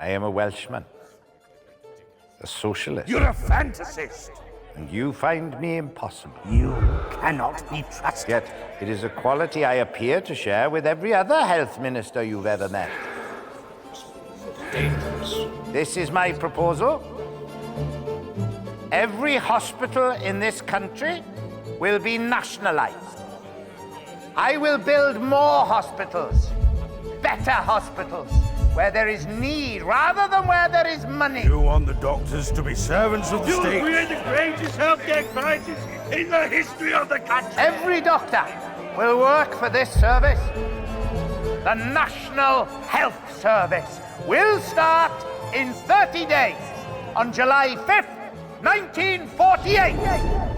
I am a Welshman, a socialist. You're a fantasist. And you find me impossible. You cannot be trusted. Yet it is a quality I appear to share with every other health minister you've ever met. Dangerous. This is my proposal. Every hospital in this country will be nationalized. I will build more hospitals, better hospitals, where there is need rather than where there is money. You want the doctors to be servants of the state? You create the greatest healthcare crisis in the history of the country. Every doctor will work for this service. The National Health Service will start in 30 days on July 5th, 1948.